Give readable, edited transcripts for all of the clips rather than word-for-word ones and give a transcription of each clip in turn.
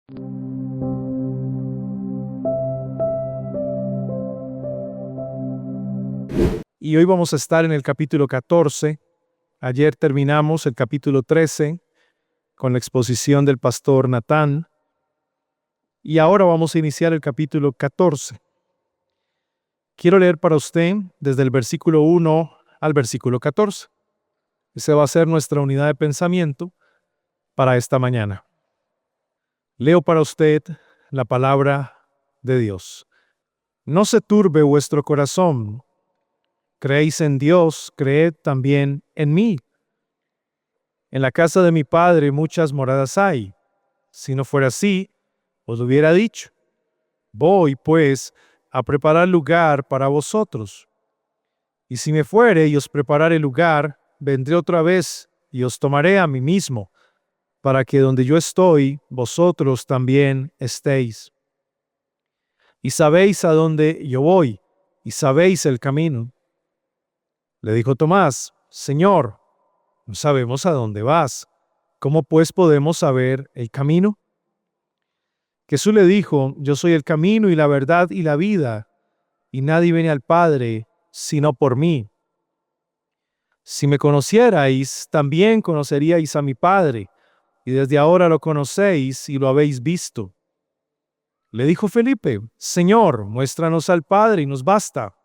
Y hoy vamos a estar en el capítulo 14. Ayer terminamos el capítulo 13 con la exposición del pastor Natán. Y ahora vamos a iniciar el capítulo 14. Quiero leer para usted desde el versículo 1 al versículo 14. Esa va a ser nuestra unidad de pensamiento para esta mañana. Leo para usted la palabra de Dios. No se turbe vuestro corazón. Creéis en Dios, creed también en mí. En la casa de mi Padre muchas moradas hay. Si no fuera así, os lo hubiera dicho. Voy, pues, a preparar lugar para vosotros. Y si me fuere y os preparare lugar, vendré otra vez y os tomaré a mí mismo, para que donde yo estoy, vosotros también estéis. Y sabéis a dónde yo voy, y sabéis el camino. Le dijo Tomás: Señor, no sabemos a dónde vas. ¿Cómo pues podemos saber el camino? Jesús le dijo: Yo soy el camino y la verdad y la vida, y nadie viene al Padre sino por mí. Si me conocierais, también conoceríais a mi Padre, y desde ahora lo conocéis y lo habéis visto. Le dijo Felipe: Señor, muéstranos al Padre y nos basta.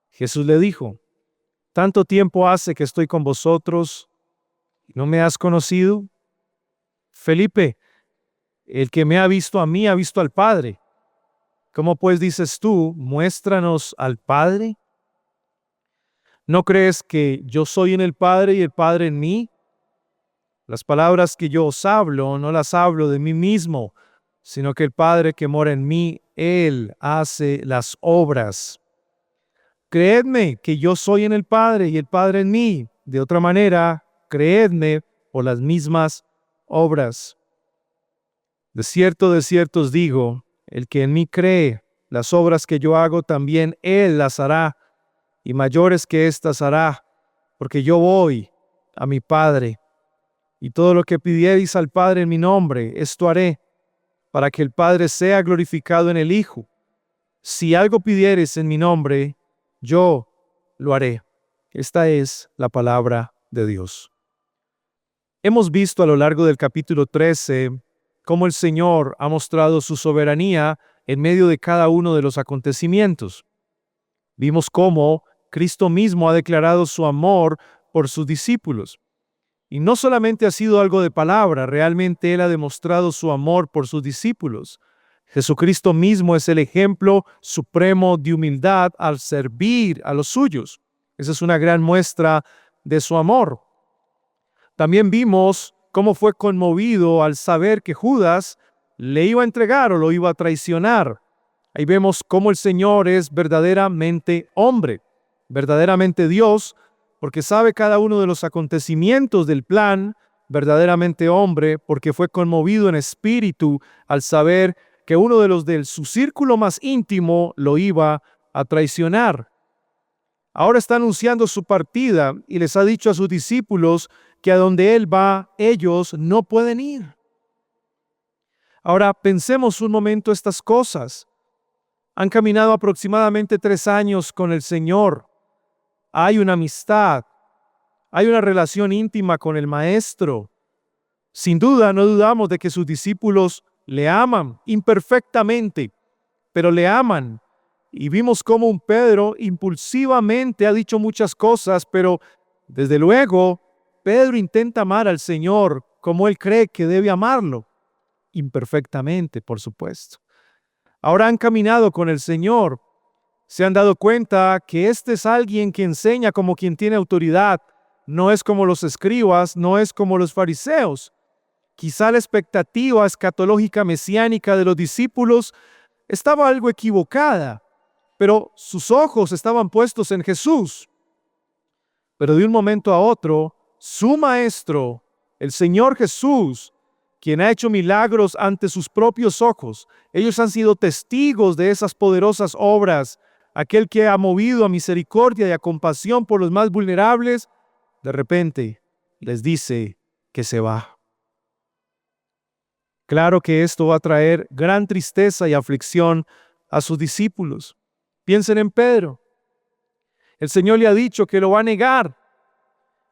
Jesús le dijo: ¿Tanto tiempo hace que estoy con vosotros y no me has conocido? Felipe, el que me ha visto a mí ha visto al Padre. ¿Cómo pues dices tú, muéstranos al Padre? ¿No crees que yo soy en el Padre y el Padre en mí? Las palabras que yo os hablo, no las hablo de mí mismo, sino que el Padre que mora en mí, Él hace las obras. Creedme que yo soy en el Padre y el Padre en mí. De otra manera, creedme por las mismas obras. De cierto os digo, el que en mí cree, las obras que yo hago también Él las hará, y mayores que éstas hará, porque yo voy a mi Padre. Y todo lo que pidiereis al Padre en mi nombre, esto haré, para que el Padre sea glorificado en el Hijo. Si algo pidiereis en mi nombre, yo lo haré. Esta es la palabra de Dios. Hemos visto a lo largo del capítulo 13 cómo el Señor ha mostrado su soberanía en medio de cada uno de los acontecimientos. Vimos cómo Cristo mismo ha declarado su amor por sus discípulos. Y no solamente ha sido algo de palabra, realmente Él ha demostrado su amor por sus discípulos. Jesucristo mismo es el ejemplo supremo de humildad al servir a los suyos. Esa es una gran muestra de su amor. También vimos cómo fue conmovido al saber que Judas le iba a entregar o lo iba a traicionar. Ahí vemos cómo el Señor es verdaderamente hombre, verdaderamente Dios, porque sabe cada uno de los acontecimientos del plan, verdaderamente hombre, porque fue conmovido en espíritu al saber que uno de los de su círculo más íntimo lo iba a traicionar. Ahora está anunciando su partida y les ha dicho a sus discípulos que a donde Él va, ellos no pueden ir. Ahora pensemos un momento estas cosas. Han caminado aproximadamente 3 años con el Señor. Hay una amistad, hay una relación íntima con el Maestro. Sin duda, no dudamos de que sus discípulos le aman imperfectamente, pero le aman. Y vimos cómo un Pedro impulsivamente ha dicho muchas cosas, pero desde luego, Pedro intenta amar al Señor como él cree que debe amarlo. Imperfectamente, por supuesto. Ahora han caminado con el Señor. Se han dado cuenta que este es alguien que enseña como quien tiene autoridad. No es como los escribas, no es como los fariseos. Quizá la expectativa escatológica mesiánica de los discípulos estaba algo equivocada, pero sus ojos estaban puestos en Jesús. Pero de un momento a otro, su Maestro, el Señor Jesús, quien ha hecho milagros ante sus propios ojos, ellos han sido testigos de esas poderosas obras. Aquel que ha movido a misericordia y a compasión por los más vulnerables, de repente les dice que se va. Claro que esto va a traer gran tristeza y aflicción a sus discípulos. Piensen en Pedro. El Señor le ha dicho que lo va a negar.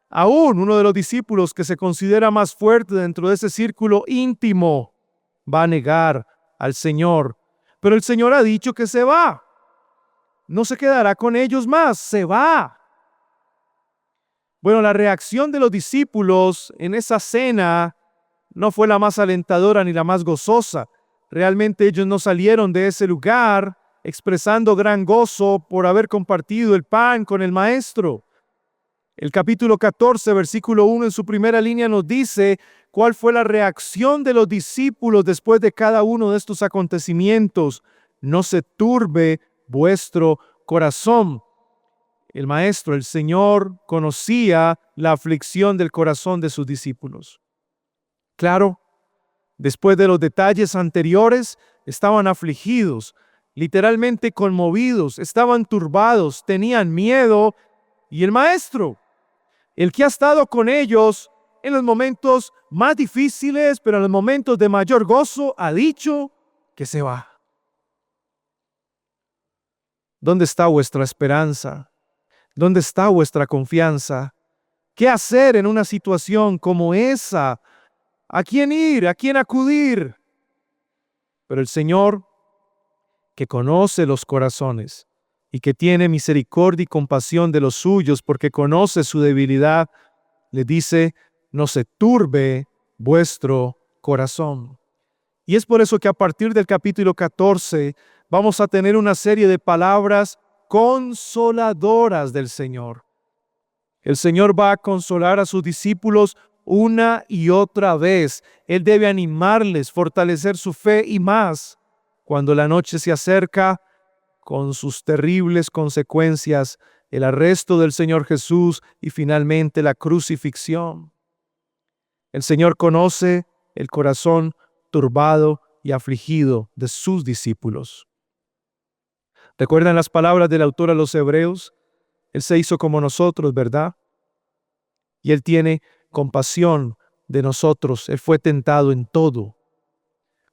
Aún uno de los discípulos que se considera más fuerte dentro de ese círculo íntimo va a negar al Señor. Pero el Señor ha dicho que se va. No se quedará con ellos más, se va. Bueno, la reacción de los discípulos en esa cena no fue la más alentadora ni la más gozosa. Realmente ellos no salieron de ese lugar expresando gran gozo por haber compartido el pan con el Maestro. El capítulo 14, versículo 1 en su primera línea nos dice cuál fue la reacción de los discípulos después de cada uno de estos acontecimientos. No se turbe vuestro corazón. El Maestro, el Señor, conocía la aflicción del corazón de sus discípulos. Claro, después de los detalles anteriores, estaban afligidos, literalmente conmovidos, estaban turbados, tenían miedo. Y el Maestro, el que ha estado con ellos en los momentos más difíciles, pero en los momentos de mayor gozo, ha dicho que se va. ¿Dónde está vuestra esperanza? ¿Dónde está vuestra confianza? ¿Qué hacer en una situación como esa? ¿A quién ir? ¿A quién acudir? Pero el Señor, que conoce los corazones y que tiene misericordia y compasión de los suyos porque conoce su debilidad, le dice, no se turbe vuestro corazón. Y es por eso que a partir del capítulo 14 vamos a tener una serie de palabras consoladoras del Señor. El Señor va a consolar a sus discípulos una y otra vez. Él debe animarles, fortalecer su fe y más cuando la noche se acerca con sus terribles consecuencias, el arresto del Señor Jesús y finalmente la crucifixión. El Señor conoce el corazón turbado y afligido de sus discípulos. ¿Recuerdan las palabras del autor a los Hebreos? Él se hizo como nosotros, ¿verdad? Y Él tiene compasión de nosotros. Él fue tentado en todo.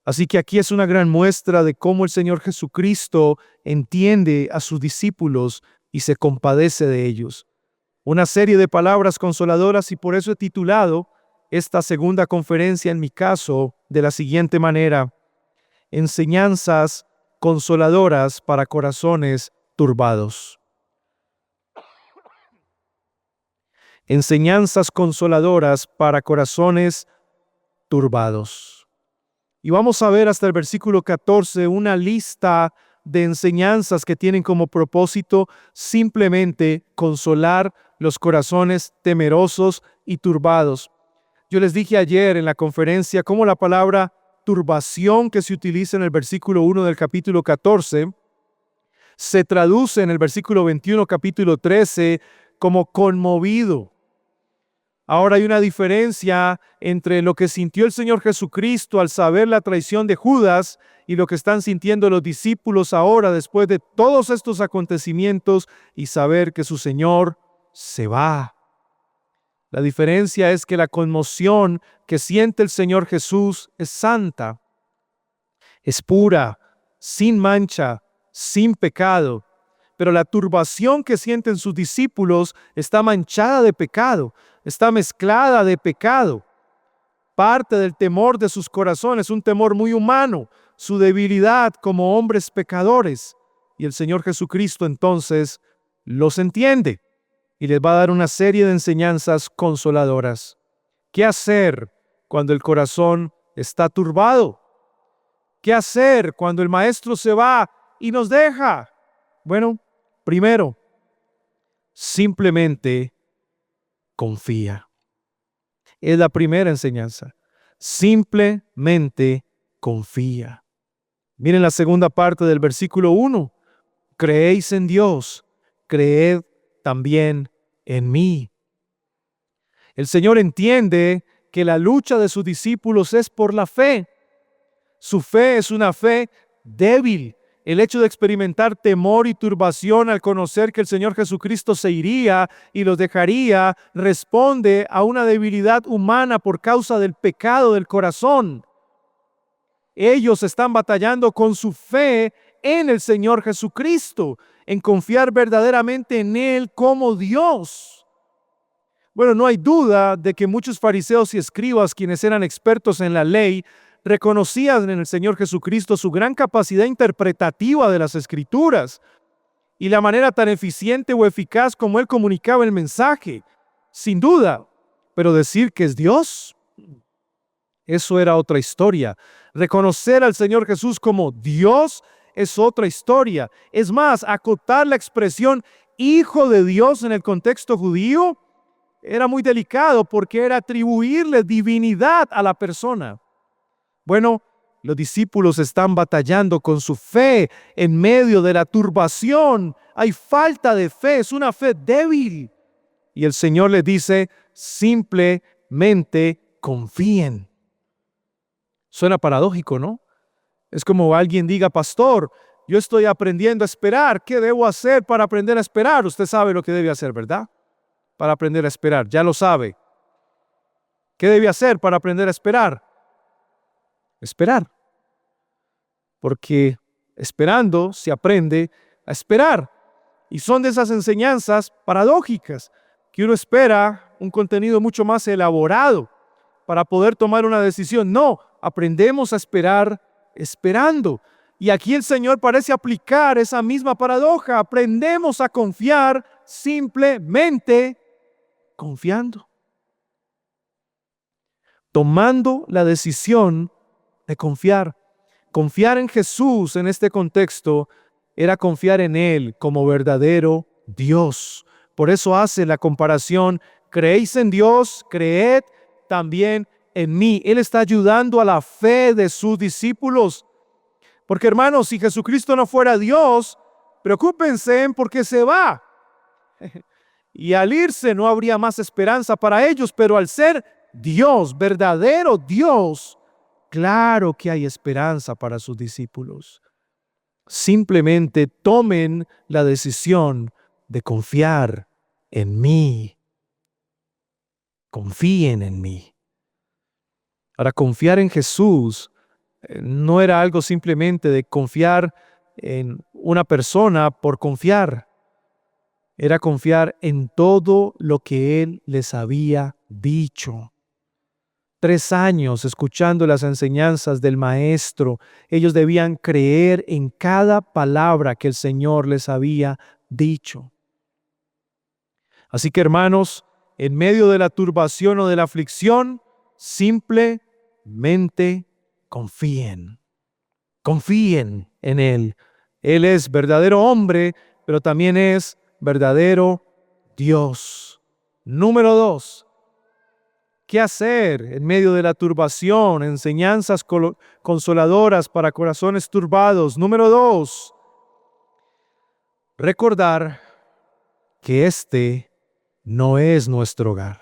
Así que aquí es una gran muestra de cómo el Señor Jesucristo entiende a sus discípulos y se compadece de ellos. Una serie de palabras consoladoras, y por eso he titulado esta segunda conferencia en mi caso de la siguiente manera: enseñanzas consoladoras para corazones turbados. Enseñanzas consoladoras para corazones turbados. Y vamos a ver hasta el versículo 14 una lista de enseñanzas que tienen como propósito simplemente consolar los corazones temerosos y turbados. Yo les dije ayer en la conferencia cómo la palabra turbación que se utiliza en el versículo 1 del capítulo 14 se traduce en el versículo 21, capítulo 13, como conmovido. Ahora hay una diferencia entre lo que sintió el Señor Jesucristo al saber la traición de Judas y lo que están sintiendo los discípulos ahora después de todos estos acontecimientos y saber que su Señor se va. La diferencia es que la conmoción que siente el Señor Jesús es santa, es pura, sin mancha, sin pecado. Pero la turbación que sienten sus discípulos está manchada de pecado, está mezclada de pecado. Parte del temor de sus corazones, un temor muy humano, su debilidad como hombres pecadores. Y el Señor Jesucristo entonces los entiende y les va a dar una serie de enseñanzas consoladoras. ¿Qué hacer cuando el corazón está turbado? ¿Qué hacer cuando el Maestro se va y nos deja? Bueno, primero, simplemente confía. Es la primera enseñanza. Simplemente confía. Miren la segunda parte del versículo 1. Creéis en Dios, creed también en mí. El Señor entiende que la lucha de sus discípulos es por la fe. Su fe es una fe débil. El hecho de experimentar temor y turbación al conocer que el Señor Jesucristo se iría y los dejaría responde a una debilidad humana por causa del pecado del corazón. Ellos están batallando con su fe en el Señor Jesucristo, en confiar verdaderamente en Él como Dios. Bueno, no hay duda de que muchos fariseos y escribas, quienes eran expertos en la ley, reconocían en el Señor Jesucristo su gran capacidad interpretativa de las Escrituras y la manera tan eficiente o eficaz como Él comunicaba el mensaje, sin duda. Pero decir que es Dios, eso era otra historia. Reconocer al Señor Jesús como Dios es otra historia. Es más, acotar la expresión Hijo de Dios en el contexto judío era muy delicado porque era atribuirle divinidad a la persona. Bueno, los discípulos están batallando con su fe en medio de la turbación. Hay falta de fe, es una fe débil. Y el Señor les dice, simplemente confíen. Suena paradójico, ¿no? Es como alguien diga, pastor, yo estoy aprendiendo a esperar. ¿Qué debo hacer para aprender a esperar? Usted sabe lo que debe hacer, ¿verdad? Para aprender a esperar, ya lo sabe. ¿Qué debe hacer para aprender a esperar? Esperar. Porque esperando se aprende a esperar. Y son de esas enseñanzas paradójicas que uno espera un contenido mucho más elaborado para poder tomar una decisión. No, aprendemos a esperar esperando. Y aquí el Señor parece aplicar esa misma paradoja. Aprendemos a confiar simplemente confiando. Tomando la decisión de confiar. Confiar en Jesús en este contexto era confiar en Él como verdadero Dios. Por eso hace la comparación, creéis en Dios, creed también en mí. Él está ayudando a la fe de sus discípulos. Porque hermanos, si Jesucristo no fuera Dios, preocúpense en por qué se va. Y al irse no habría más esperanza para ellos, pero al ser Dios, verdadero Dios, claro que hay esperanza para sus discípulos. Simplemente tomen la decisión de confiar en mí. Confíen en mí. Ahora, confiar en Jesús no era algo simplemente de confiar en una persona por confiar. Era confiar en todo lo que Él les había dicho. 3 años escuchando las enseñanzas del Maestro, ellos debían creer en cada palabra que el Señor les había dicho. Así que hermanos, en medio de la turbación o de la aflicción, simplemente confíen. Confíen en Él. Él es verdadero hombre, pero también es verdadero Dios. Número 2. ¿Qué hacer en medio de la turbación? Enseñanzas consoladoras para corazones turbados. Número 2. Recordar que este no es nuestro hogar.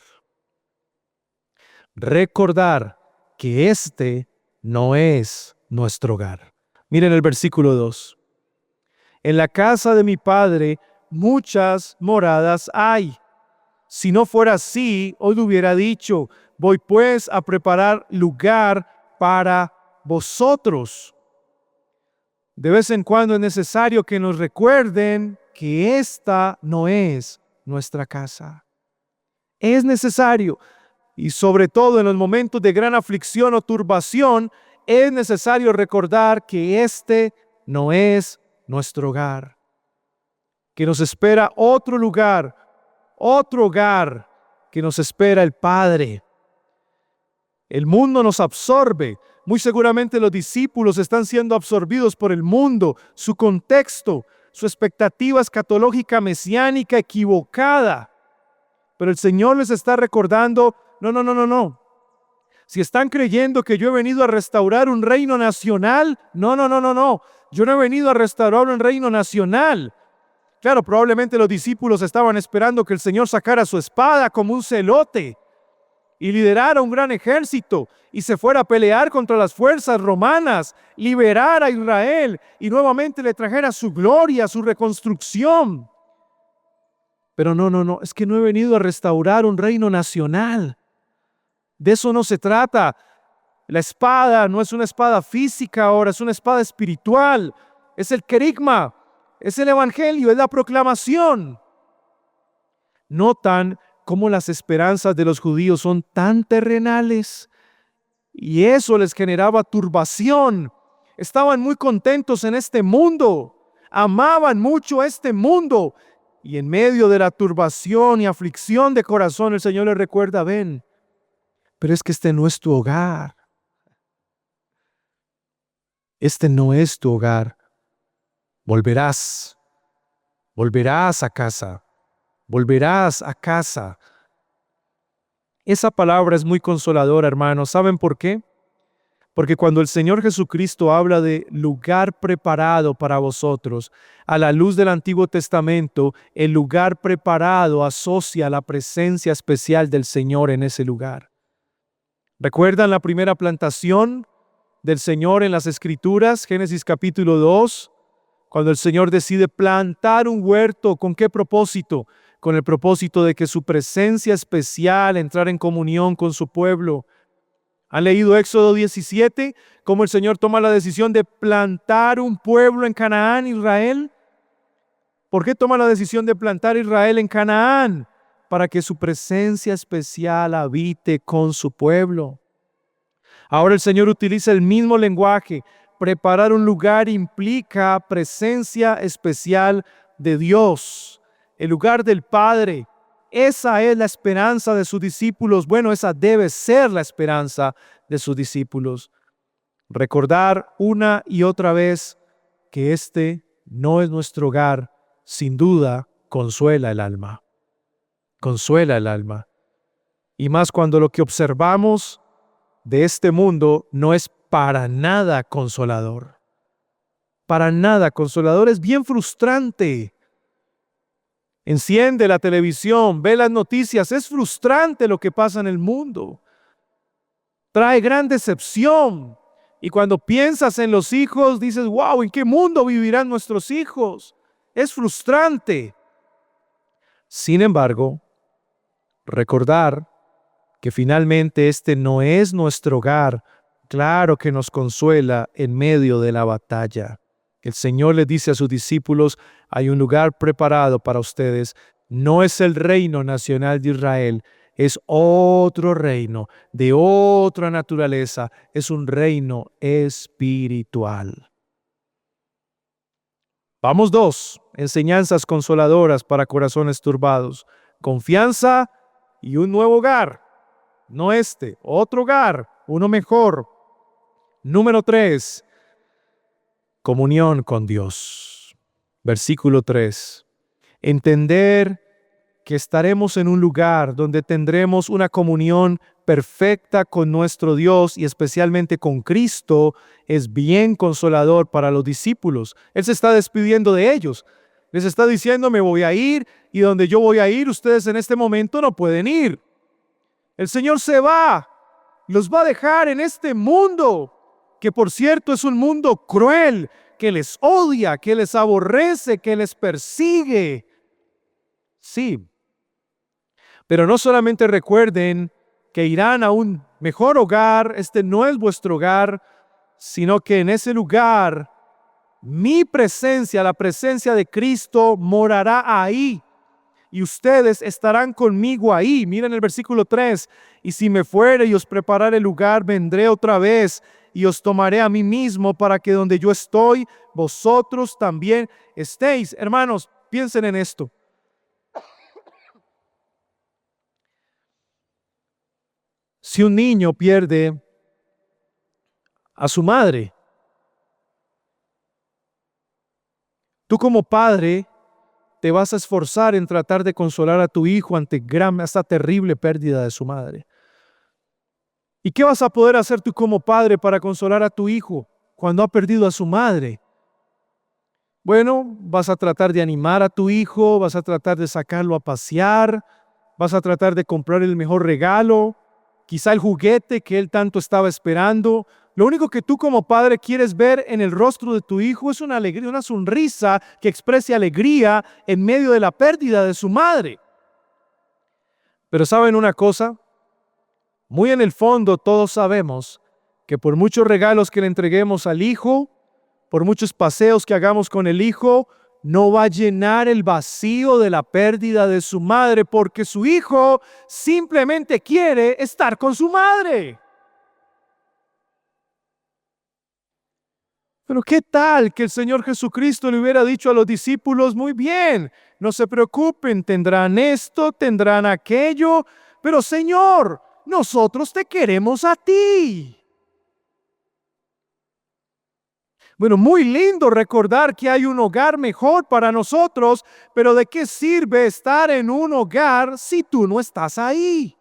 Recordar que este no es nuestro hogar. Miren el versículo 2. En la casa de mi Padre muchas moradas hay. Si no fuera así, os lo hubiera dicho, voy pues a preparar lugar para vosotros. De vez en cuando es necesario que nos recuerden que esta no es nuestra casa. Es necesario, y sobre todo en los momentos de gran aflicción o turbación, es necesario recordar que este no es nuestro hogar. Que nos espera otro hogar que nos espera el Padre. El mundo nos absorbe. Muy seguramente los discípulos están siendo absorbidos por el mundo, su contexto, su expectativa escatológica mesiánica equivocada. Pero el Señor les está recordando, no. Si están creyendo que yo he venido a restaurar un reino nacional, no. Yo no he venido a restaurar un reino nacional. Claro, probablemente los discípulos estaban esperando que el Señor sacara su espada como un celote y liderara un gran ejército y se fuera a pelear contra las fuerzas romanas, liberar a Israel y nuevamente le trajera su gloria, su reconstrucción. Pero no, es que no he venido a restaurar un reino nacional. De eso no se trata. La espada no es una espada física ahora, es una espada espiritual. Es el querigma, es el evangelio, es la proclamación. Notan cómo las esperanzas de los judíos son tan terrenales y eso les generaba turbación. Estaban muy contentos en este mundo, amaban mucho este mundo y en medio de la turbación y aflicción de corazón el Señor les recuerda, ven, pero es que este no es tu hogar. Este no es tu hogar. Volverás a casa. Volverás a casa. Esa palabra es muy consoladora, hermanos. ¿Saben por qué? Porque cuando el Señor Jesucristo habla de lugar preparado para vosotros, a la luz del Antiguo Testamento, el lugar preparado asocia la presencia especial del Señor en ese lugar. ¿Recuerdan la primera plantación del Señor en las Escrituras? Génesis capítulo 2, cuando el Señor decide plantar un huerto. ¿Con qué propósito? Con el propósito de que su presencia especial entrara en comunión con su pueblo. ¿Han leído Éxodo 17? Cómo el Señor toma la decisión de plantar un pueblo en Canaán, Israel. ¿Por qué toma la decisión de plantar Israel en Canaán? Para que su presencia especial habite con su pueblo. Ahora el Señor utiliza el mismo lenguaje. Preparar un lugar implica presencia especial de Dios, el lugar del Padre. Esa es la esperanza de sus discípulos. Bueno, esa debe ser la esperanza de sus discípulos. Recordar una y otra vez que este no es nuestro hogar, sin duda, consuela el alma. Consuela el alma. Y más cuando lo que observamos de este mundo no es para nada consolador. Para nada consolador, es bien frustrante. Enciende la televisión, ve las noticias, es frustrante lo que pasa en el mundo. Trae gran decepción. Y cuando piensas en los hijos, dices, wow, ¿en qué mundo vivirán nuestros hijos? Es frustrante. Sin embargo, recordar que finalmente este no es nuestro hogar, claro que nos consuela en medio de la batalla. El Señor le dice a sus discípulos, hay un lugar preparado para ustedes. No es el reino nacional de Israel, es otro reino, de otra naturaleza, es un reino espiritual. Vamos 2, enseñanzas consoladoras para corazones turbados. Confianza y un nuevo hogar. No este, otro hogar, uno mejor. Número 3, comunión con Dios. Versículo 3. Entender que estaremos en un lugar donde tendremos una comunión perfecta con nuestro Dios y especialmente con Cristo es bien consolador para los discípulos. Él se está despidiendo de ellos. Les está diciendo, me voy a ir y donde yo voy a ir, ustedes en este momento no pueden ir. El Señor se va, los va a dejar en este mundo, que por cierto es un mundo cruel, que les odia, que les aborrece, que les persigue. Sí, pero no solamente recuerden que irán a un mejor hogar, este no es vuestro hogar, sino que en ese lugar mi presencia, la presencia de Cristo morará ahí. Y ustedes estarán conmigo ahí. Miren el versículo 3. Y si me fuere y os preparare lugar, vendré otra vez y os tomaré a mí mismo para que donde yo estoy, vosotros también estéis. Hermanos, piensen en esto. Si un niño pierde a su madre, tú como padre te vas a esforzar en tratar de consolar a tu hijo ante esta terrible pérdida de su madre. ¿Y qué vas a poder hacer tú como padre para consolar a tu hijo cuando ha perdido a su madre? Bueno, vas a tratar de animar a tu hijo, vas a tratar de sacarlo a pasear, vas a tratar de comprar el mejor regalo, quizá el juguete que él tanto estaba esperando. Lo único que tú como padre quieres ver en el rostro de tu hijo es una alegría, una sonrisa que exprese alegría en medio de la pérdida de su madre. Pero ¿saben una cosa? Muy en el fondo todos sabemos que por muchos regalos que le entreguemos al Hijo, por muchos paseos que hagamos con el Hijo, no va a llenar el vacío de la pérdida de su madre, porque su Hijo simplemente quiere estar con su madre. Pero ¿qué tal que el Señor Jesucristo le hubiera dicho a los discípulos: muy bien, no se preocupen, tendrán esto, tendrán aquello, pero Señor, nosotros te queremos a ti? Bueno, muy lindo recordar que hay un hogar mejor para nosotros, pero ¿de qué sirve estar en un hogar si tú no estás ahí?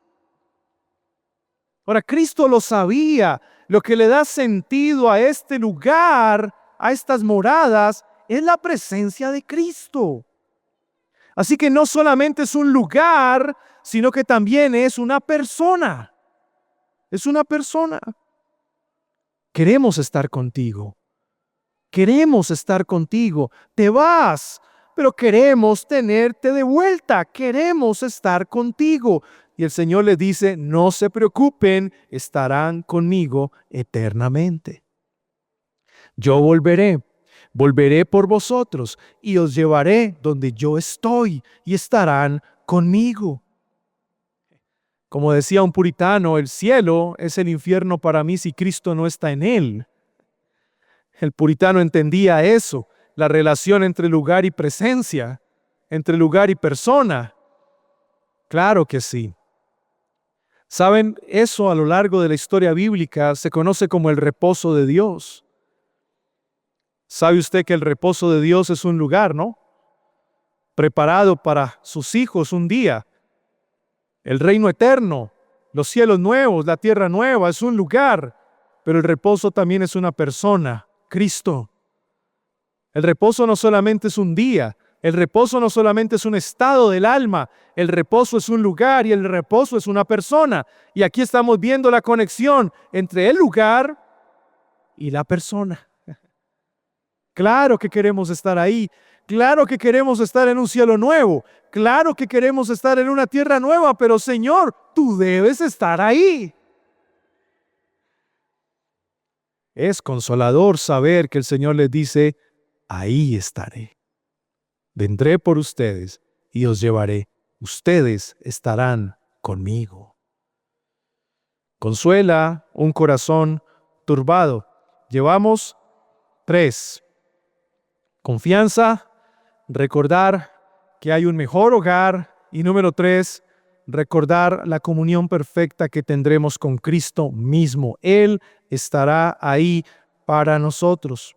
Ahora, Cristo lo sabía. Lo que le da sentido a este lugar, a estas moradas, es la presencia de Cristo. Así que no solamente es un lugar, sino que también es una persona. Es una persona. Queremos estar contigo. Queremos estar contigo. Te vas, pero queremos tenerte de vuelta. Queremos estar contigo. Y el Señor les dice: no se preocupen, estarán conmigo eternamente. Yo volveré por vosotros y os llevaré donde yo estoy y estarán conmigo. Como decía un puritano, el cielo es el infierno para mí si Cristo no está en él. El puritano entendía eso, la relación entre lugar y presencia, entre lugar y persona. Claro que sí. ¿Saben? Eso a lo largo de la historia bíblica se conoce como el reposo de Dios. ¿Sabe usted que el reposo de Dios es un lugar, no? Preparado para sus hijos un día. El reino eterno, los cielos nuevos, la tierra nueva, es un lugar, pero el reposo también es una persona, Cristo. El reposo no solamente es un día, el reposo no solamente es un estado del alma, el reposo es un lugar y el reposo es una persona. Y aquí estamos viendo la conexión entre el lugar y la persona. Claro que queremos estar ahí, claro que queremos estar en un cielo nuevo, claro que queremos estar en una tierra nueva, pero Señor, tú debes estar ahí. Es consolador saber que el Señor les dice: ahí estaré. Vendré por ustedes y os llevaré. Ustedes estarán conmigo. Consuela un corazón turbado. Llevamos 3. Confianza, recordar que hay un mejor hogar. Y número 3, recordar la comunión perfecta que tendremos con Cristo mismo. Él estará ahí para nosotros.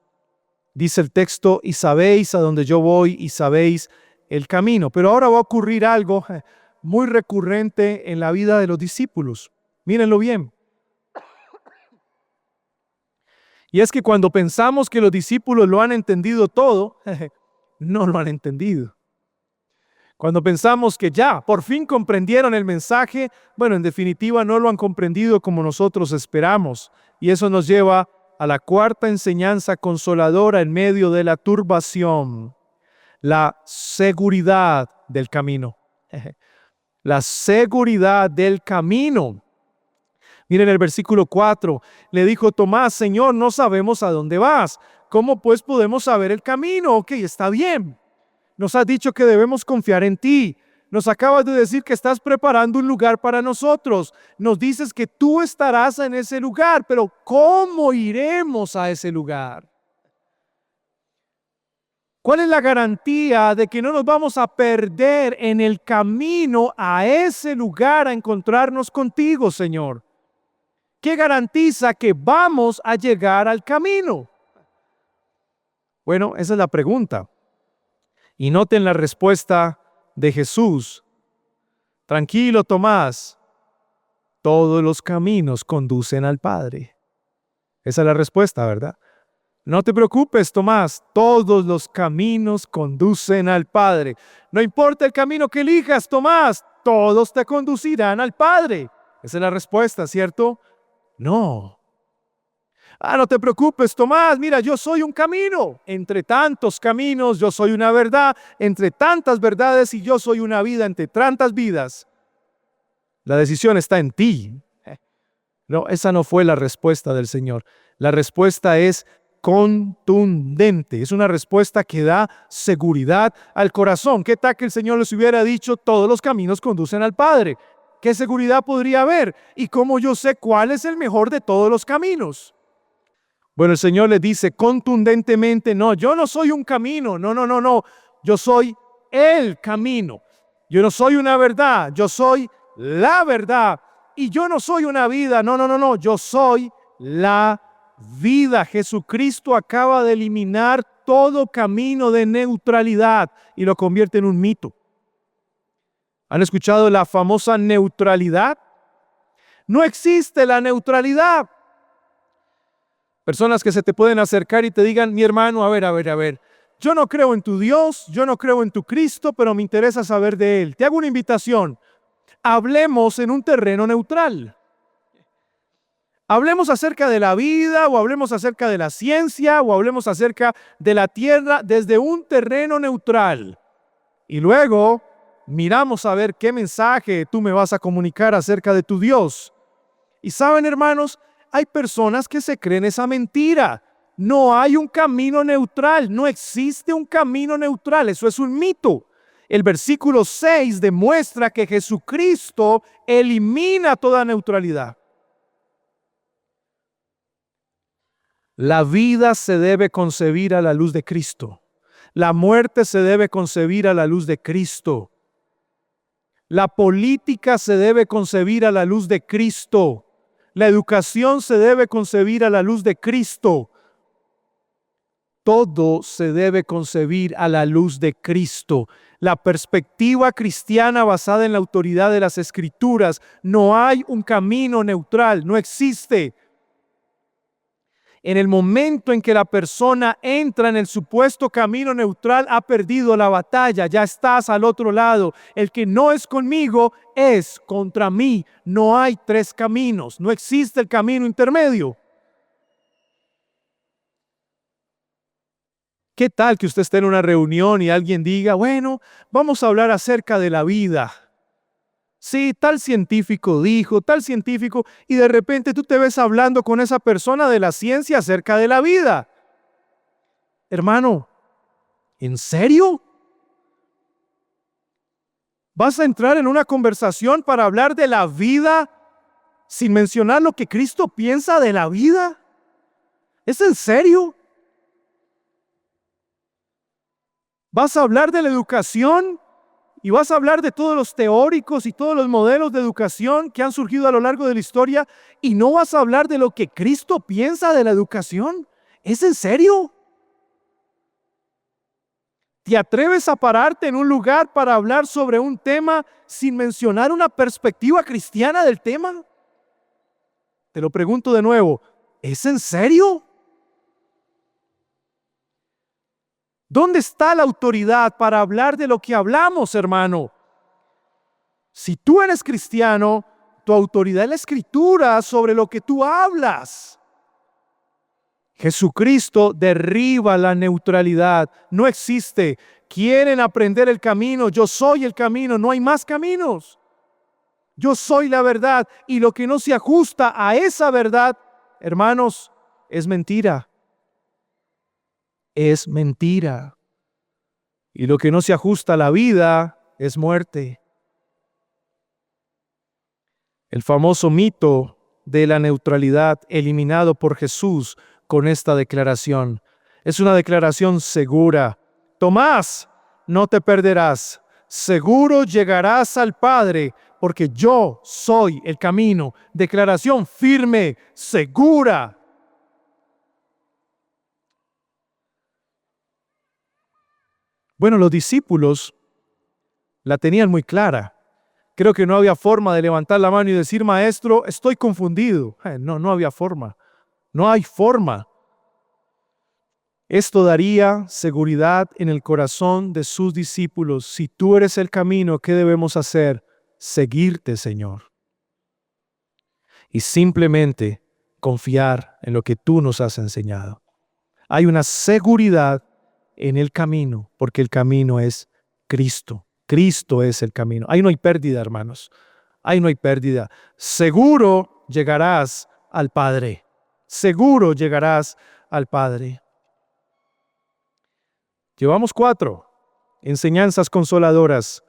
Dice el texto: y sabéis a dónde yo voy y sabéis el camino. Pero ahora va a ocurrir algo muy recurrente en la vida de los discípulos. Mírenlo bien. Y es que cuando pensamos que los discípulos lo han entendido todo, no lo han entendido. Cuando pensamos que ya, por fin comprendieron el mensaje, bueno, en definitiva no lo han comprendido como nosotros esperamos. Y eso nos lleva a la cuarta enseñanza consoladora en medio de la turbación: la seguridad del camino. La seguridad del camino. Miren el versículo 4. Le dijo Tomás: Señor, no sabemos a dónde vas. ¿Cómo pues podemos saber el camino? Ok, está bien. Nos has dicho que debemos confiar en ti. Nos acabas de decir que estás preparando un lugar para nosotros. Nos dices que tú estarás en ese lugar, pero ¿cómo iremos a ese lugar? ¿Cuál es la garantía de que no nos vamos a perder en el camino a ese lugar a encontrarnos contigo, Señor? ¿Qué garantiza que vamos a llegar al camino? Bueno, esa es la pregunta. Y noten la respuesta de Jesús: tranquilo, Tomás, todos los caminos conducen al Padre. Esa es la respuesta, ¿verdad? No te preocupes, Tomás, todos los caminos conducen al Padre. No importa el camino que elijas, Tomás, todos te conducirán al Padre. Esa es la respuesta, ¿cierto? No. No te preocupes, Tomás, mira, yo soy un camino. Entre tantos caminos, yo soy una verdad. Entre tantas verdades, y yo soy una vida entre tantas vidas. La decisión está en ti. No, esa no fue la respuesta del Señor. La respuesta es contundente. Es una respuesta que da seguridad al corazón. ¿Qué tal que el Señor les hubiera dicho todos los caminos conducen al Padre? ¿Qué seguridad podría haber? ¿Y cómo yo sé cuál es el mejor de todos los caminos? Bueno, el Señor le dice contundentemente, no, yo no soy un camino, no, yo soy el camino. Yo no soy una verdad, yo soy la verdad. Y yo no soy una vida, no, yo soy la vida. Jesucristo acaba de eliminar todo camino de neutralidad y lo convierte en un mito. ¿Han escuchado la famosa neutralidad? No existe la neutralidad. Personas que se te pueden acercar y te digan, mi hermano, a ver, yo no creo en tu Dios, yo no creo en tu Cristo, pero me interesa saber de Él. Te hago una invitación. Hablemos en un terreno neutral. Hablemos acerca de la vida, o hablemos acerca de la ciencia, o hablemos acerca de la tierra desde un terreno neutral. Y luego miramos a ver qué mensaje tú me vas a comunicar acerca de tu Dios. Y saben, hermanos, hay personas que se creen esa mentira. No hay un camino neutral, no existe un camino neutral, eso es un mito. El versículo 6 demuestra que Jesucristo elimina toda neutralidad. La vida se debe concebir a la luz de Cristo. La muerte se debe concebir a la luz de Cristo. La política se debe concebir a la luz de Cristo. La educación se debe concebir a la luz de Cristo. Todo se debe concebir a la luz de Cristo. La perspectiva cristiana basada en la autoridad de las Escrituras. No hay un camino neutral, no existe. En el momento en que la persona entra en el supuesto camino neutral, ha perdido la batalla, ya estás al otro lado. El que no es conmigo es contra mí. No hay tres caminos, no existe el camino intermedio. ¿Qué tal que usted esté en una reunión y alguien diga, bueno, vamos a hablar acerca de la vida? Sí, tal científico dijo, tal científico, y de repente tú te ves hablando con esa persona de la ciencia acerca de la vida. Hermano, ¿en serio? ¿Vas a entrar en una conversación para hablar de la vida sin mencionar lo que Cristo piensa de la vida? ¿Es en serio? ¿Vas a hablar de la educación? Y vas a hablar de todos los teóricos y todos los modelos de educación que han surgido a lo largo de la historia y no vas a hablar de lo que Cristo piensa de la educación. ¿Es en serio? ¿Te atreves a pararte en un lugar para hablar sobre un tema sin mencionar una perspectiva cristiana del tema? Te lo pregunto de nuevo, ¿es en serio? ¿Dónde está la autoridad para hablar de lo que hablamos, hermano? Si tú eres cristiano, tu autoridad es la Escritura sobre lo que tú hablas. Jesucristo derriba la neutralidad. No existe. Quieren aprender el camino. Yo soy el camino. No hay más caminos. Yo soy la verdad. Y lo que no se ajusta a esa verdad, hermanos, es mentira. Es mentira. Y lo que no se ajusta a la vida es muerte. El famoso mito de la neutralidad eliminado por Jesús con esta declaración. Es una declaración segura. Tomás, no te perderás. Seguro llegarás al Padre, porque yo soy el camino. Declaración firme, segura. Bueno, los discípulos la tenían muy clara. Creo que no había forma de levantar la mano y decir, maestro, estoy confundido. No había forma. No hay forma. Esto daría seguridad en el corazón de sus discípulos. Si tú eres el camino, ¿qué debemos hacer? Seguirte, Señor. Y simplemente confiar en lo que tú nos has enseñado. Hay una seguridad en el camino, porque el camino es Cristo. Cristo es el camino. Ahí no hay pérdida, hermanos. Ahí no hay pérdida. Seguro llegarás al Padre. Seguro llegarás al Padre. Llevamos 4 enseñanzas consoladoras: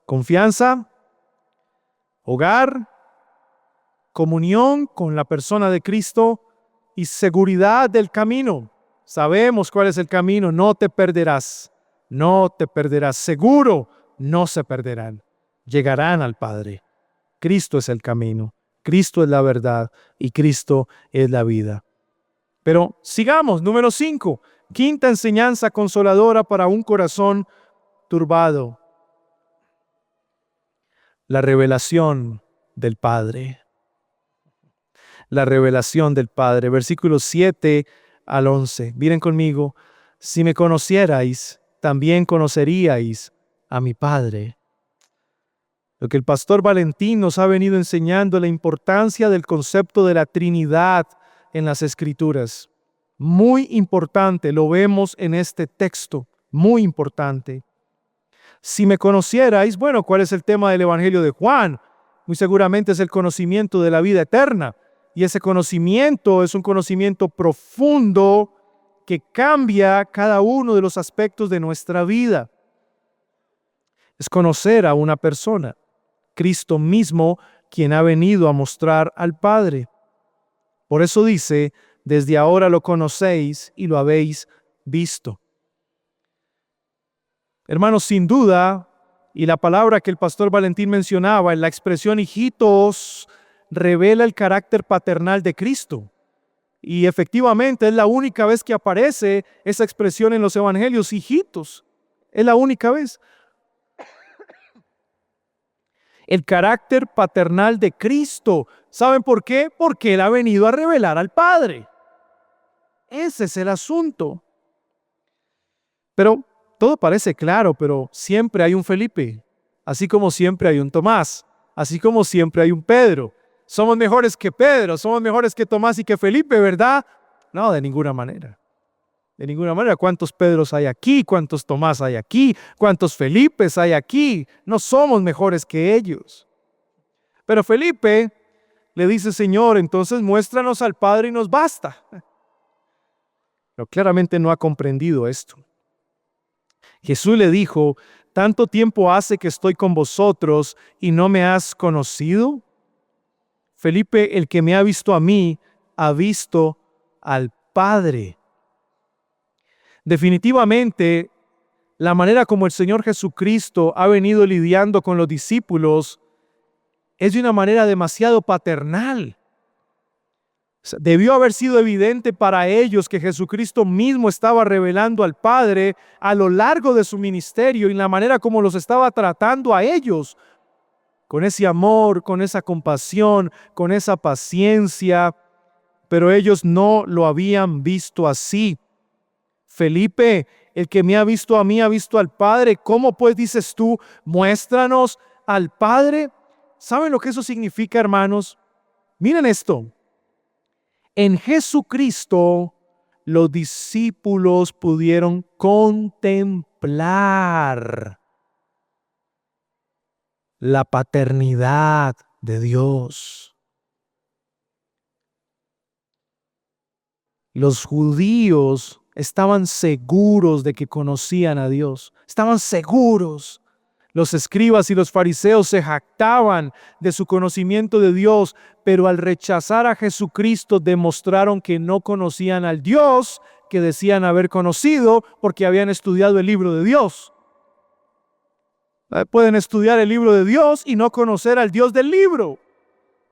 confianza, hogar, comunión con la persona de Cristo y seguridad del camino. Sabemos cuál es el camino. No te perderás. No te perderás. Seguro no se perderán. Llegarán al Padre. Cristo es el camino. Cristo es la verdad y Cristo es la vida. Pero sigamos. Número 5. Quinta enseñanza consoladora para un corazón turbado: la revelación del Padre. La revelación del Padre. Versículos 7 al 11. Miren conmigo. Si me conocierais, también conoceríais a mi Padre. Lo que el pastor Valentín nos ha venido enseñando es la importancia del concepto de la Trinidad en las Escrituras. Muy importante, lo vemos en este texto. Muy importante. Si me conocierais, bueno, ¿cuál es el tema del Evangelio de Juan? Muy seguramente es el conocimiento de la vida eterna. Y ese conocimiento es un conocimiento profundo que cambia cada uno de los aspectos de nuestra vida. Es conocer a una persona, Cristo mismo, quien ha venido a mostrar al Padre. Por eso dice, desde ahora lo conocéis y lo habéis visto. Hermanos, sin duda, y la palabra que el pastor Valentín mencionaba, en la expresión hijitos, revela el carácter paternal de Cristo. Y efectivamente es la única vez que aparece esa expresión en los evangelios, hijitos. Es la única vez. El carácter paternal de Cristo. ¿Saben por qué? Porque Él ha venido a revelar al Padre. Ese es el asunto. Pero todo parece claro, pero siempre hay un Felipe. Así como siempre hay un Tomás. Así como siempre hay un Pedro. Somos mejores que Pedro, somos mejores que Tomás y que Felipe, ¿verdad? No, de ninguna manera. De ninguna manera. ¿Cuántos Pedros hay aquí? ¿Cuántos Tomás hay aquí? ¿Cuántos Felipes hay aquí? No somos mejores que ellos. Pero Felipe le dice, Señor, entonces muéstranos al Padre y nos basta. Pero claramente no ha comprendido esto. Jesús le dijo, ¿tanto tiempo hace que estoy con vosotros y no me has conocido? Felipe, el que me ha visto a mí, ha visto al Padre. Definitivamente, la manera como el Señor Jesucristo ha venido lidiando con los discípulos es de una manera demasiado paternal. Debió haber sido evidente para ellos que Jesucristo mismo estaba revelando al Padre a lo largo de su ministerio y la manera como los estaba tratando a ellos, con ese amor, con esa compasión, con esa paciencia, pero ellos no lo habían visto así. Felipe, el que me ha visto a mí, ha visto al Padre. ¿Cómo pues dices tú, muéstranos al Padre? ¿Saben lo que eso significa, hermanos? Miren esto. En Jesucristo, los discípulos pudieron contemplar la paternidad de Dios. Los judíos estaban seguros de que conocían a Dios. Estaban seguros. Los escribas y los fariseos se jactaban de su conocimiento de Dios, pero al rechazar a Jesucristo demostraron que no conocían al Dios que decían haber conocido porque habían estudiado el libro de Dios. Pueden estudiar el libro de Dios y no conocer al Dios del libro.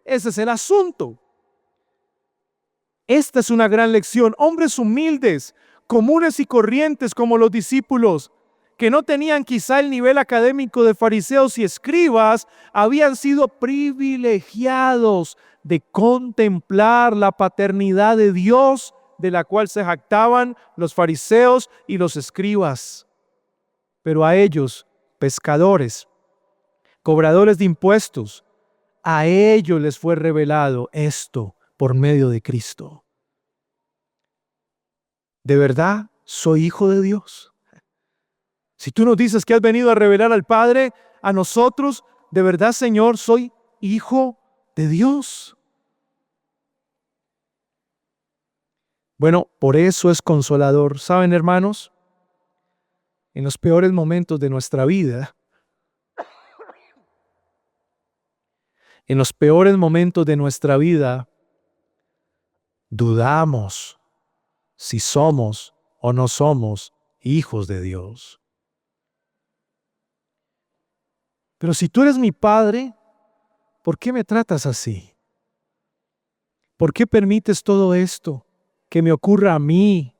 Ese es el asunto. Esta es una gran lección. Hombres humildes, comunes y corrientes como los discípulos, que no tenían quizá el nivel académico de fariseos y escribas, habían sido privilegiados de contemplar la paternidad de Dios de la cual se jactaban los fariseos y los escribas. Pero a ellos, pescadores, cobradores de impuestos, a ellos les fue revelado esto por medio de Cristo. ¿De verdad soy hijo de Dios? Si tú nos dices que has venido a revelar al Padre, a nosotros, ¿de verdad, Señor, soy hijo de Dios? Bueno, por eso es consolador. ¿Saben, hermanos? En los peores momentos de nuestra vida, en los peores momentos de nuestra vida, dudamos si somos o no somos hijos de Dios. Pero si tú eres mi Padre, ¿por qué me tratas así? ¿Por qué permites todo esto que me ocurra a mí?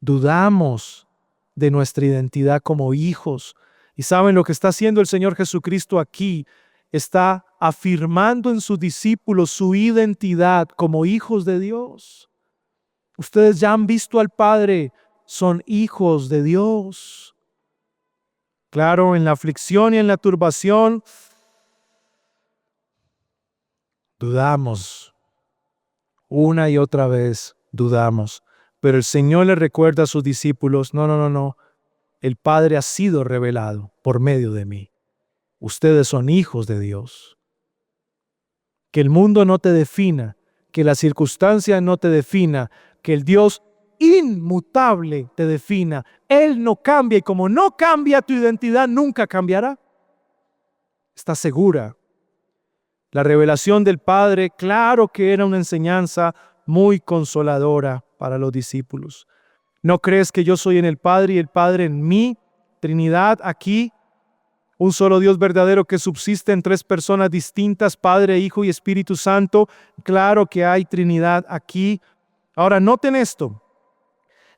Dudamos de nuestra identidad como hijos. ¿Y saben lo que está haciendo el Señor Jesucristo aquí? Está afirmando en sus discípulos su identidad como hijos de Dios. Ustedes ya han visto al Padre, son hijos de Dios. Claro, en la aflicción y en la turbación, dudamos. Una y otra vez dudamos. Pero el Señor le recuerda a sus discípulos, no. El Padre ha sido revelado por medio de mí. Ustedes son hijos de Dios. Que el mundo no te defina, que la circunstancia no te defina, que el Dios inmutable te defina. Él no cambia y como no cambia, tu identidad nunca cambiará. ¿Estás segura? La revelación del Padre, claro que era una enseñanza muy consoladora para los discípulos. ¿No crees que yo soy en el Padre y el Padre en mí? Trinidad aquí, un solo Dios verdadero que subsiste en tres personas distintas, Padre, Hijo y Espíritu Santo. Claro que hay Trinidad aquí. Ahora, noten esto.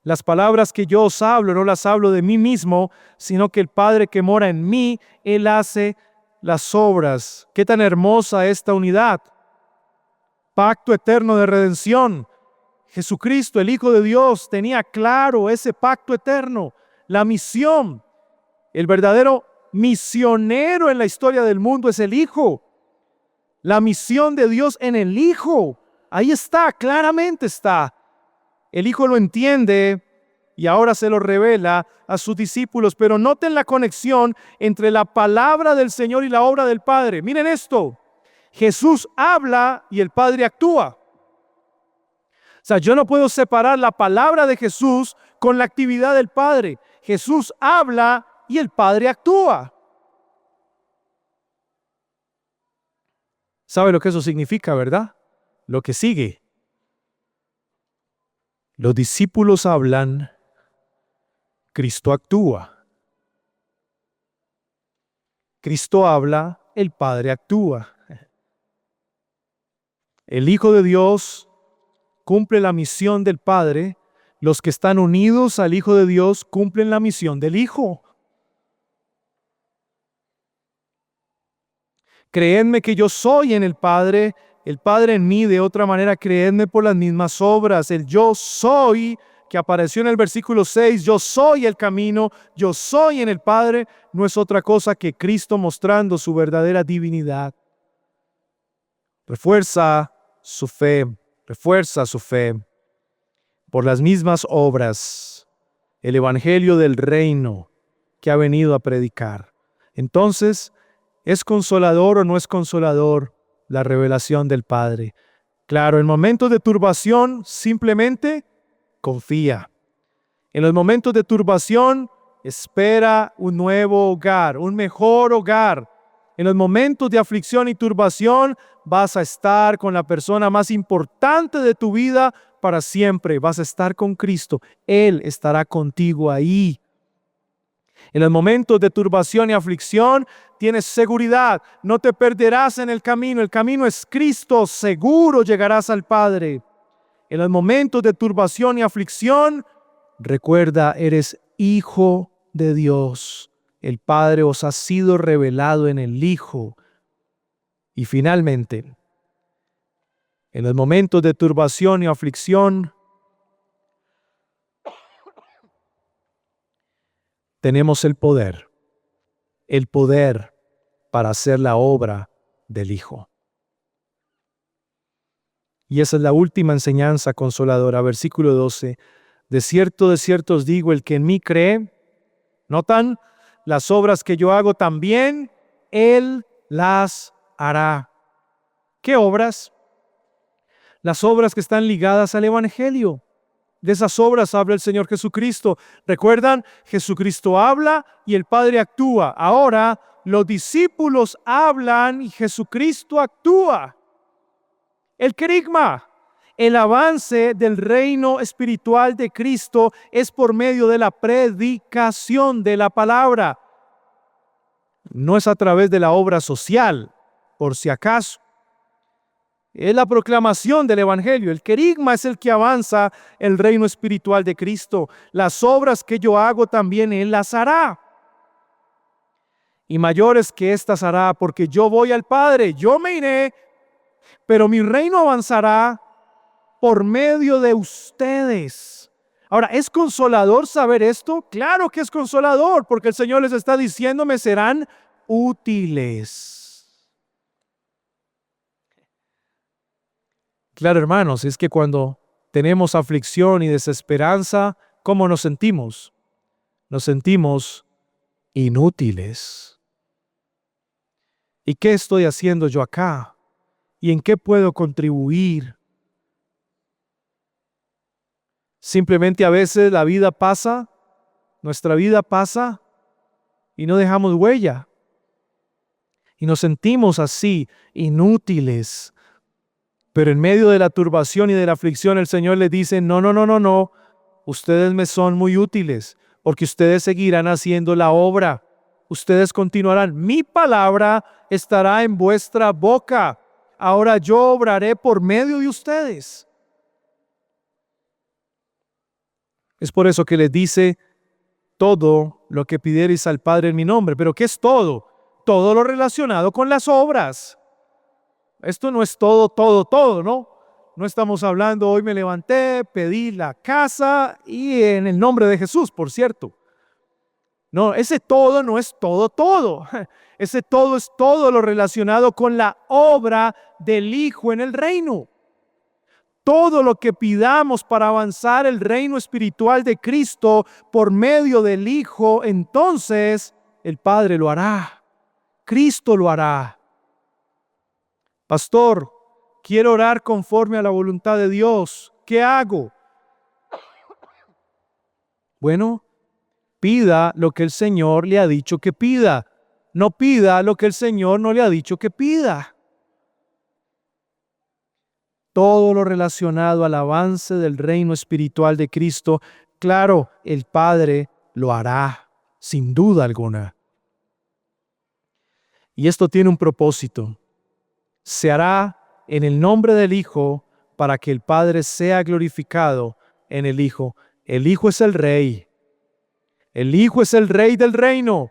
Las palabras que yo os hablo, no las hablo de mí mismo, sino que el Padre que mora en mí, Él hace las obras. Qué tan hermosa esta unidad. Pacto eterno de redención. Jesucristo, el Hijo de Dios, tenía claro ese pacto eterno, la misión. El verdadero misionero en la historia del mundo es el Hijo. La misión de Dios en el Hijo. Ahí está, claramente está. El Hijo lo entiende y ahora se lo revela a sus discípulos. Pero noten la conexión entre la palabra del Señor y la obra del Padre. Miren esto. Jesús habla y el Padre actúa. O sea, yo no puedo separar la palabra de Jesús con la actividad del Padre. Jesús habla y el Padre actúa. ¿Sabe lo que eso significa, verdad? Lo que sigue. Los discípulos hablan, Cristo actúa. Cristo habla, el Padre actúa. El Hijo de Dios cumple la misión del Padre. Los que están unidos al Hijo de Dios cumplen la misión del Hijo. Creedme que yo soy en el Padre en mí. De otra manera, creedme por las mismas obras. El yo soy que apareció en el versículo 6, yo soy el camino, yo soy en el Padre, no es otra cosa que Cristo mostrando su verdadera divinidad. Refuerza su fe por las mismas obras, el evangelio del reino que ha venido a predicar. Entonces, ¿es consolador o no es consolador la revelación del Padre? Claro, en momentos de turbación simplemente confía. En los momentos de turbación espera un nuevo hogar, un mejor hogar. En los momentos de aflicción y turbación vas a estar con la persona más importante de tu vida para siempre. Vas a estar con Cristo. Él estará contigo ahí. En los momentos de turbación y aflicción tienes seguridad. No te perderás en el camino. El camino es Cristo. Seguro llegarás al Padre. En los momentos de turbación y aflicción, recuerda, eres hijo de Dios. El Padre os ha sido revelado en el Hijo. Y finalmente, en los momentos de turbación y aflicción, tenemos el poder para hacer la obra del Hijo. Y esa es la última enseñanza consoladora, versículo 12. De cierto os digo, el que en mí cree, ¿notan? Las obras que yo hago también, Él las hará. ¿Qué obras? las obras que están ligadas al Evangelio. De esas obras habla el Señor Jesucristo. ¿Recuerdan? Jesucristo habla y el Padre actúa. Ahora los discípulos hablan y Jesucristo actúa. El querigma, el avance del reino espiritual de Cristo es por medio de la predicación de la palabra. No es a través de la obra social, por si acaso. Es la proclamación del Evangelio. El querigma es el que avanza el reino espiritual de Cristo. Las obras que yo hago también Él las hará. Y mayores que éstas hará, porque yo voy al Padre, yo me iré, pero mi reino avanzará por medio de ustedes. Ahora, ¿es consolador saber esto? Claro que es consolador, porque el Señor les está diciendo, me serán útiles. Claro, hermanos, es que cuando tenemos aflicción y desesperanza, ¿cómo nos sentimos? Nos sentimos inútiles. ¿Y qué estoy haciendo yo acá? ¿Y en qué puedo contribuir? Simplemente a veces la vida pasa, nuestra vida pasa y no dejamos huella. Y nos sentimos así, inútiles. Pero en medio de la turbación y de la aflicción, el Señor les dice, no, no, no, no, no. Ustedes me son muy útiles, porque ustedes seguirán haciendo la obra. Ustedes continuarán. Mi palabra estará en vuestra boca. Ahora yo obraré por medio de ustedes. Es por eso que les dice, todo lo que pidiereis al Padre en mi nombre. ¿Pero qué es todo? Todo lo relacionado con las obras. Esto no es todo, ¿no? No estamos hablando, hoy me levanté, pedí la casa y en el nombre de Jesús, por cierto. No, ese todo no es todo. Ese todo es todo lo relacionado con la obra del Hijo en el reino. Todo lo que pidamos para avanzar el reino espiritual de Cristo por medio del Hijo, entonces el Padre lo hará. Cristo lo hará. Pastor, quiero orar conforme a la voluntad de Dios. ¿Qué hago? Bueno, pida lo que el Señor le ha dicho que pida. No pida lo que el Señor no le ha dicho que pida. Todo lo relacionado al avance del reino espiritual de Cristo, claro, el Padre lo hará, sin duda alguna. Y esto tiene un propósito. Se hará en el nombre del Hijo para que el Padre sea glorificado en el Hijo. El Hijo es el Rey. El Hijo es el Rey del reino.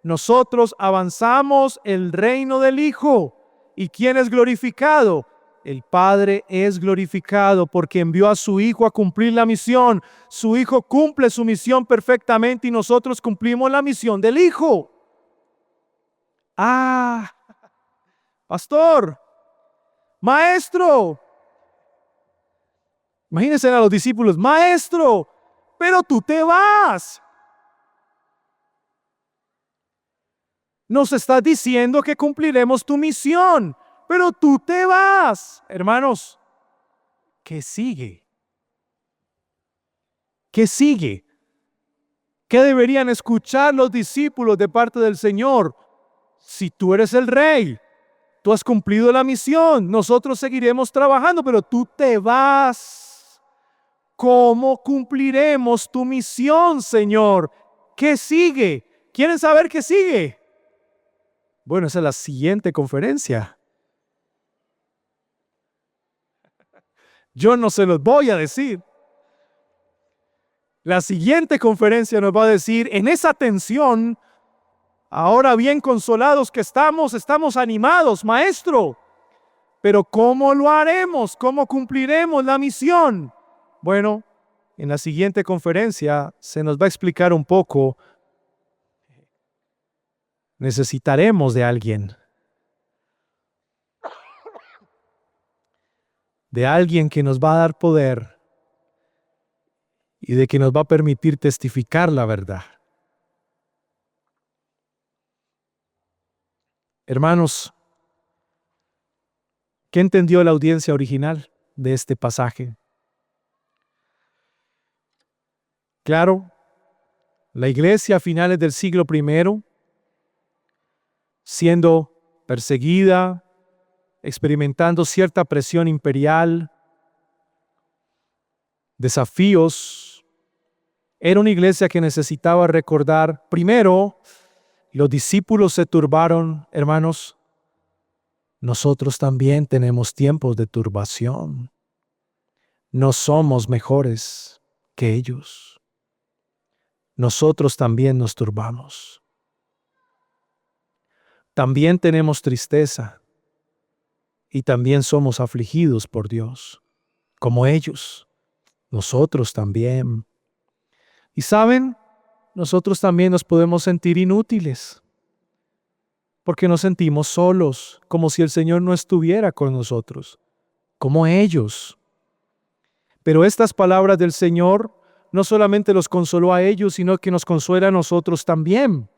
Nosotros avanzamos el reino del Hijo. ¿Y quién es glorificado? El Padre es glorificado porque envió a su Hijo a cumplir la misión. Su Hijo cumple su misión perfectamente y nosotros cumplimos la misión del Hijo. Pastor, maestro. Imagínense a los discípulos, maestro, pero tú te vas. Nos estás diciendo que cumpliremos tu misión, pero tú te vas. Hermanos, ¿qué sigue? ¿Qué sigue? ¿Qué deberían escuchar los discípulos de parte del Señor? Si tú eres el Rey, tú has cumplido la misión, nosotros seguiremos trabajando, pero tú te vas. ¿Cómo cumpliremos tu misión, Señor? ¿Qué sigue? ¿Quieren saber qué sigue? Bueno, esa es la siguiente conferencia. Yo no se los voy a decir. La siguiente conferencia nos va a decir, en esa tensión, ahora bien consolados que estamos animados, maestro. Pero ¿cómo lo haremos? ¿Cómo cumpliremos la misión? Bueno, en la siguiente conferencia se nos va a explicar un poco. Necesitaremos de alguien. De alguien que nos va a dar poder y de que nos va a permitir testificar la verdad. Hermanos, ¿qué entendió la audiencia original? de este pasaje. Claro, la iglesia a finales del siglo I, siendo perseguida, experimentando cierta presión imperial, desafíos, era una iglesia que necesitaba recordar, primero, los discípulos se turbaron, hermanos, nosotros también tenemos tiempos de turbación. No somos mejores que ellos. Nosotros también nos turbamos. También tenemos tristeza y también somos afligidos por Dios, como ellos. Nosotros también. Y saben, nosotros también nos podemos sentir inútiles, porque nos sentimos solos, como si el Señor no estuviera con nosotros, como ellos. Pero estas palabras del Señor no solamente los consoló a ellos, sino que nos consuela a nosotros también.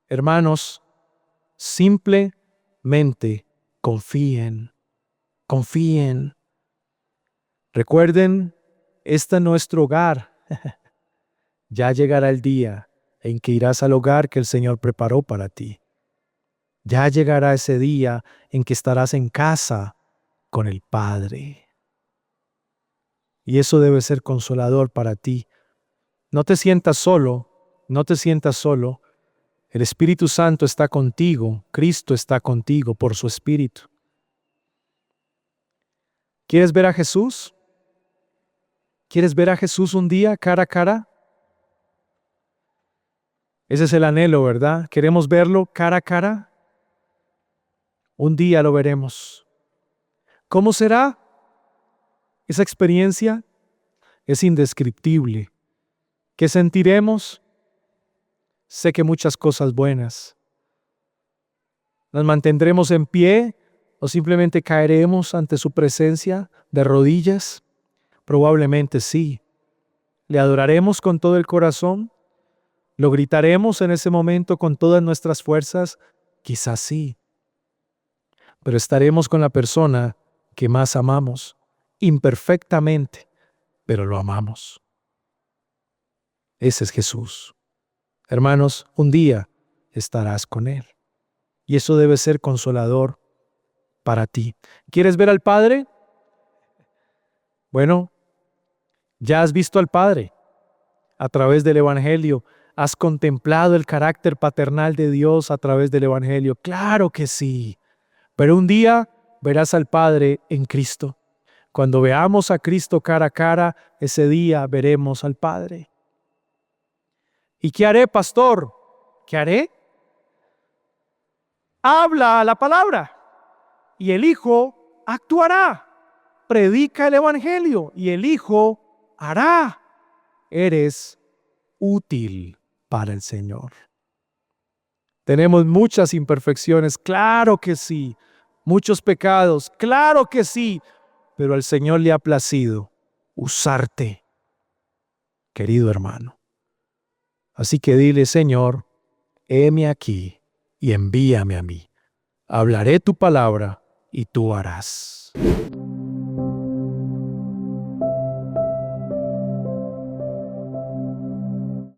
Hermanos, simplemente confíen, confíen. Recuerden, este es nuestro hogar. Ya llegará el día en que irás al hogar que el Señor preparó para ti. Ya llegará ese día en que estarás en casa con el Padre. Y eso debe ser consolador para ti. No te sientas solo, no te sientas solo. El Espíritu Santo está contigo, Cristo está contigo por su Espíritu. ¿Quieres ver a Jesús? ¿Quieres ver a Jesús un día cara a cara? Ese es el anhelo, ¿verdad? ¿Queremos verlo cara a cara? Un día lo veremos. ¿Cómo será? Esa experiencia es indescriptible. ¿Qué sentiremos? Sé que muchas cosas buenas. ¿Nos mantendremos en pie o simplemente caeremos ante su presencia de rodillas? Probablemente sí. ¿Le adoraremos con todo el corazón? ¿Lo gritaremos en ese momento con todas nuestras fuerzas? Quizás sí. Pero estaremos con la persona que más amamos, imperfectamente, pero lo amamos. Ese es Jesús. Hermanos, un día estarás con Él. Y eso debe ser consolador para ti. ¿Quieres ver al Padre? Bueno, ya has visto al Padre a través del Evangelio. ¿Has contemplado el carácter paternal de Dios a través del Evangelio? Claro que sí. Pero un día verás al Padre en Cristo. Cuando veamos a Cristo cara a cara, ese día veremos al Padre. ¿Y qué haré, pastor? ¿Qué haré? Habla la palabra y el Hijo actuará. Predica el Evangelio y el Hijo hará. Eres útil para el Señor. Tenemos muchas imperfecciones, claro que sí. Muchos pecados, claro que sí. Pero al Señor le ha placido usarte, querido hermano. Así que dile, Señor, heme aquí y envíame a mí. Hablaré tu palabra y tú harás.